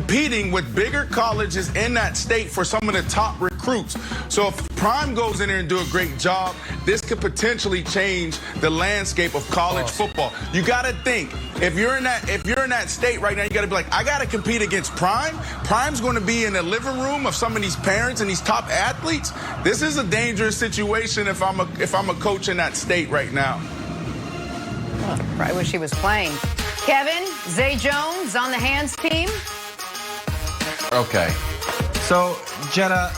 competing with bigger colleges in that state for some of the top recruits. So if Prime goes in there and do a great job, this could potentially change the landscape of college football. You got to think, if you're in that state right now, you got to be like, I got to compete against Prime. Prime's going to be in the living room of some of these parents and these top athletes. This is a dangerous situation if I'm a coach in that state right now. I wish he was playing. Kevin, Zay Jones on the hands team. Okay. So, Jenna,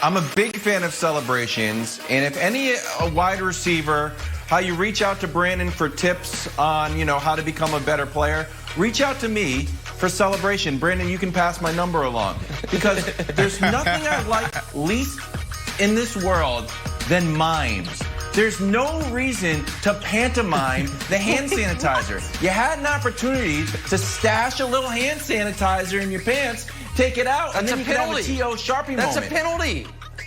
I'm a big fan of celebrations. And if a wide receiver, how you reach out to Brandon for tips on, how to become a better player, reach out to me for celebration. Brandon, you can pass my number along. Because there's nothing I like least in this world than mimes. There's no reason to pantomime the hand sanitizer. You had an opportunity to stash a little hand sanitizer in your pants, take it out, and then you can have a T.O. Sharpie moment. That's a penalty.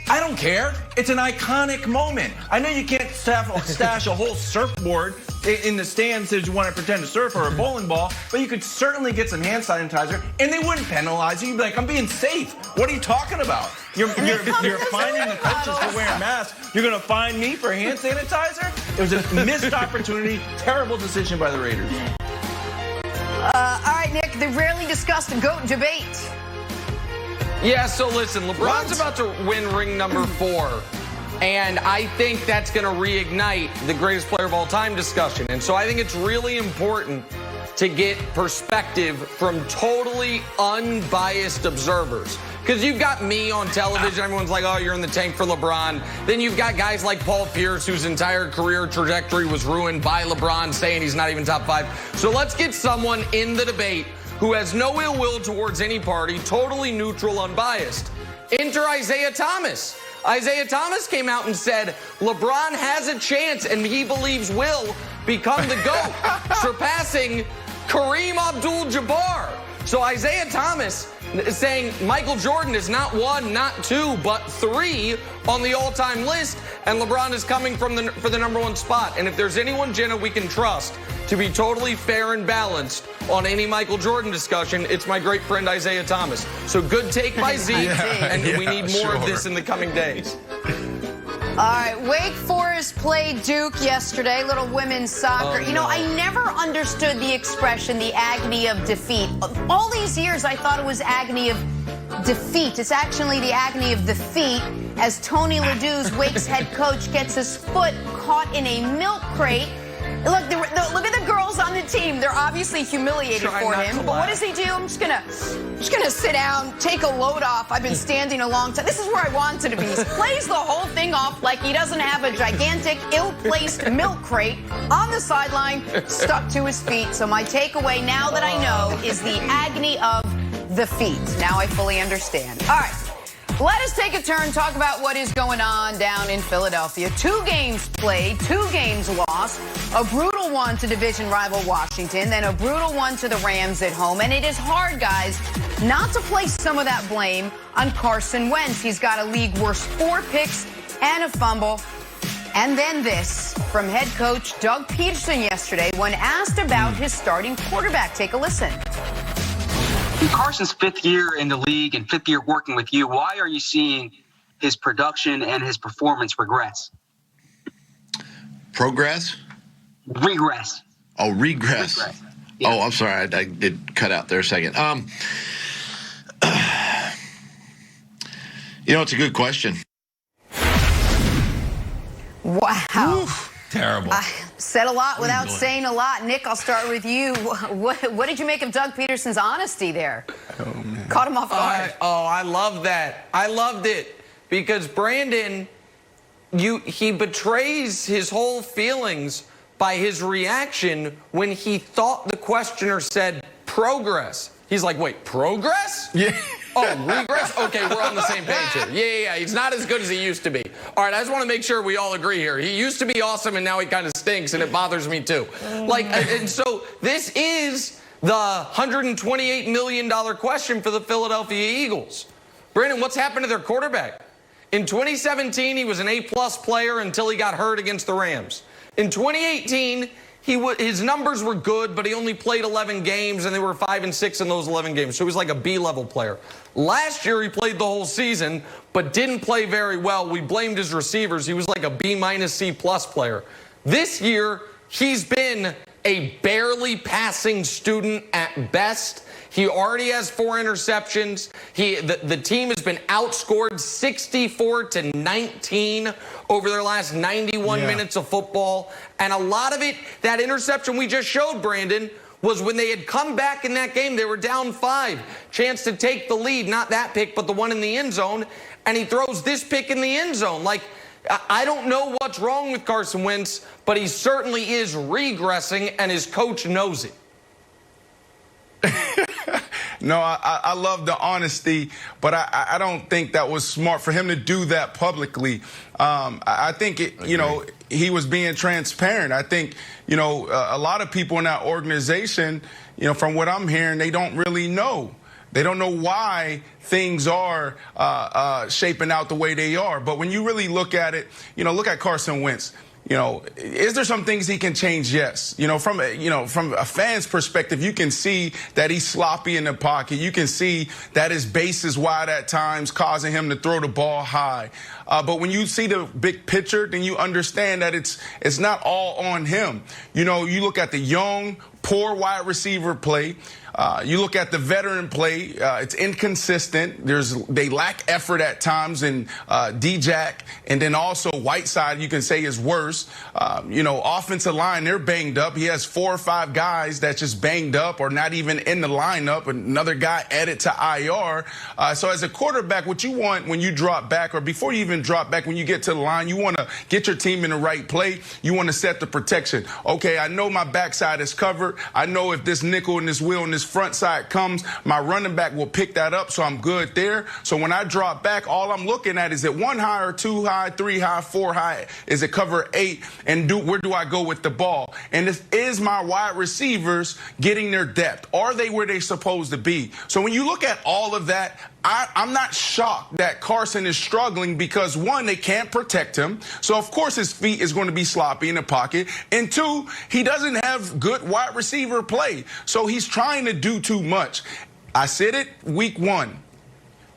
I don't care. It's an iconic moment. I know you can't stash a whole surfboard in the stands as you want to pretend to surf or a bowling ball, but you could certainly get some hand sanitizer, and they wouldn't penalize you. You'd be like, I'm being safe. What are you talking about? You're finding the coaches for wearing masks. You're going to fine me for hand sanitizer? It was a missed opportunity. Terrible decision by the Raiders. All right, Nick, the rarely discussed GOAT debate. Yeah, so listen, LeBron's about to win ring number 4. And I think that's going to reignite the greatest player of all time discussion. And so I think it's really important to get perspective from totally unbiased observers. Because you've got me on television, everyone's like, oh, you're in the tank for LeBron. Then you've got guys like Paul Pierce, whose entire career trajectory was ruined by LeBron, saying he's not even top 5. So let's get someone in the debate who has no ill will towards any party, totally neutral, unbiased. Enter Isaiah Thomas. Isaiah Thomas came out and said LeBron has a chance and he believes will become the GOAT, surpassing Kareem Abdul-Jabbar. So Isaiah Thomas is saying Michael Jordan is not 1, not 2, but 3 on the all-time list, and LeBron is coming for the number 1 spot. And if there's anyone, Jenna, we can trust to be totally fair and balanced on any Michael Jordan discussion, it's my great friend Isaiah Thomas. So good take by Z, and we need more of this in the coming days. All right, Wake Forest played Duke yesterday, little women's soccer. Oh, no. I never understood the expression, the agony of defeat. All these years, I thought it was agony of defeat. It's actually the agony of defeat as Tony LaDue's Wake's head coach gets his foot caught in a milk crate. Look, look at the girls on the team. They're obviously humiliated for him. But what does he do? I'm just gonna sit down, take a load off. I've been standing a long time. This is where I wanted to be. He plays the whole thing off like he doesn't have a gigantic, ill-placed milk crate on the sideline, stuck to his feet. So my takeaway now that I know is the agony of the feet. Now I fully understand. All right. Let us take a turn, talk about what is going on down in Philadelphia. 2 games played, 2 games lost. A brutal one to division rival Washington, then a brutal one to the Rams at home. And it is hard, guys, not to place some of that blame on Carson Wentz. He's got a league worst 4 picks and a fumble. And then this from head coach Doug Pederson yesterday when asked about his starting quarterback. Take a listen. In Carson's 5th year in the league and 5th year working with you, why are you seeing his production and his performance regress? Progress? Regress. Oh, regress. Yeah. Oh, I'm sorry. I did cut out there a second. It's a good question. Wow. Oof, terrible. I said a lot without saying a lot. Nick, I'll start with you. What did you make of Doug Pederson's honesty there? Oh, man. Caught him off guard. I love that. I loved it because Brandon, he betrays his whole feelings by his reaction when he thought the questioner said progress. He's like, wait, progress? Yeah. Oh, regress? Okay, we're on the same page here. Yeah. He's not as good as he used to be. All right, I just want to make sure we all agree here. He used to be awesome, and now he kind of stinks, and it bothers me too. And so this is the $128 million question for the Philadelphia Eagles. Brandon, what's happened to their quarterback? In 2017, he was an A-plus player until he got hurt against the Rams. In 2018, his numbers were good, but he only played 11 games, and they were 5-6 in those 11 games. So he was like a B-level player. Last year, he played the whole season, but didn't play very well. We blamed his receivers. He was like a B- C+ player. This year, he's been a barely passing student at best. He already has 4 interceptions. The team has been outscored 64-19 over their last 91 minutes of football. And a lot of it, that interception we just showed, Brandon, was when they had come back in that game. They were down 5. Chance to take the lead, not that pick, but the one in the end zone. And he throws this pick in the end zone. Like, I don't know what's wrong with Carson Wentz, but he certainly is regressing, and his coach knows it. No, I love the honesty, but I don't think that was smart for him to do that publicly. I think, he was being transparent. I think, a lot of people in that organization, from what I'm hearing, they don't really know. They don't know why things are shaping out the way they are. But when you really look at it, look at Carson Wentz. Is there some things he can change? Yes. From a fan's perspective, you can see that he's sloppy in the pocket. You can see that his base is wide at times, causing him to throw the ball high. But when you see the big picture, then you understand that it's not all on him. You look at the young, poor wide receiver play. You look at the veteran play, it's inconsistent. They lack effort at times in D-Jack, and then also Whiteside, you can say, is worse. Offensive line, they're banged up. He has 4 or 5 guys that's just banged up or not even in the lineup. Another guy added to IR. So as a quarterback, what you want when you drop back, or before you even drop back, when you get to the line, you want to get your team in the right play. You want to set the protection. Okay, I know my backside is covered. I know if this nickel and this wheel and this front side comes, my running back will pick that up, so I'm good there. So when I drop back, all I'm looking at is it 1 high or 2 high, 3 high, 4 high? Is it cover 8? And where do I go with the ball? And is my wide receivers getting their depth? Are they where they're supposed to be? So when you look at all of that, I'm not shocked that Carson is struggling because, 1, they can't protect him. So, of course, his feet is going to be sloppy in the pocket. And 2, he doesn't have good wide receiver play. So he's trying to do too much. I said it week 1.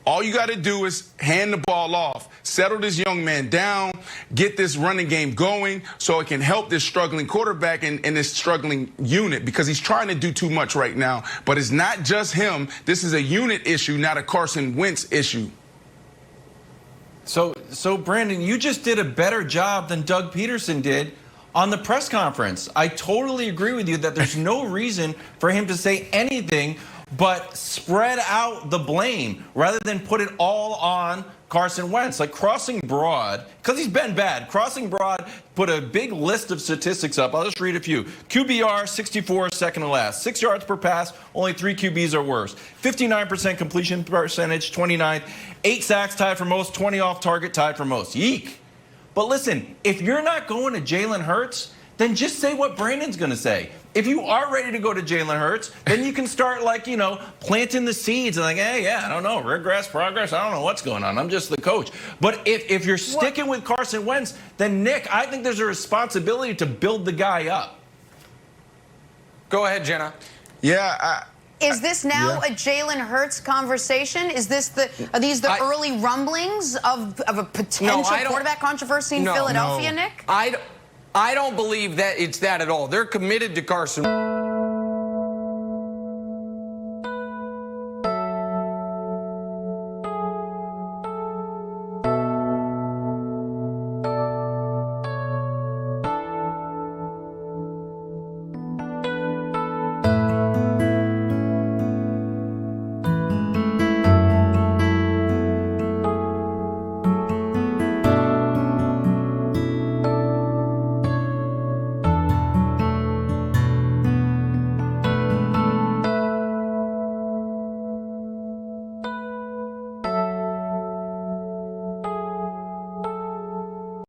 All you got to do is hand the ball off, settle this young man down, get this running game going so it can help this struggling quarterback and this struggling unit, because he's trying to do too much right now. But it's not just him. This is a unit issue, not a Carson Wentz issue. So Brandon, you just did a better job than Doug Pederson did on the press conference. I totally agree with you that there's no reason for him to say anything but spread out the blame rather than put it all on Carson Wentz. Like Crossing Broad, because he's been bad. Crossing Broad put a big list of statistics up. I'll just read a few. QBR, 64, second to last. 6 yards per pass, only 3 QBs are worse. 59% completion percentage, 29th. 8 sacks, tied for most. 20 off target, tied for most. Yeek. But listen, if you're not going to Jalen Hurts, then just say what Brandon's going to say. If you are ready to go to Jalen Hurts, then you can start, planting the seeds and hey, I don't know, regress, progress, I don't know what's going on. I'm just the coach. But if you're sticking with Carson Wentz, then, Nick, I think there's a responsibility to build the guy up. Go ahead, Jenna. Yeah, Is this now a Jalen Hurts conversation? Are these the early rumblings of a potential quarterback controversy in Philadelphia, Nick? I don't believe that it's that at all. They're committed to Carson.